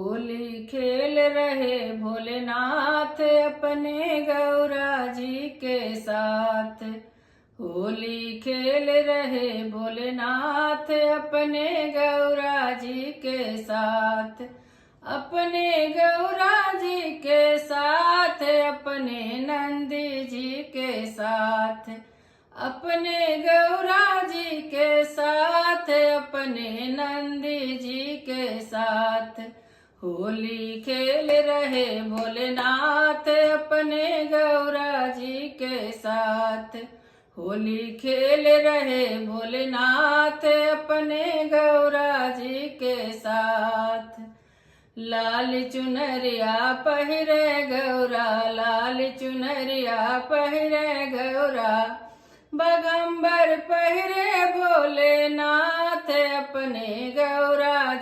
होली खेल रहे भोलेनाथ अपने गौरा जी के साथ। होली खेल रहे भोलेनाथ अपने गौरा जी के साथ। अपने गौरा जी के साथ, अपने नंदी जी के साथ। अपने गौरा जी के साथ, अपने नंदी जी के साथ। होली खेल रहे भोलेनाथ अपने गौरा जी के साथ। होली खेल रहे भोलेनाथ अपने गौरा जी के साथ। लाल चुनरिया पहिरे गौरा, लाल चुनरिया पहिरे गौरा। बगंबर पहिरे भोलेनाथ अपने गौरा जी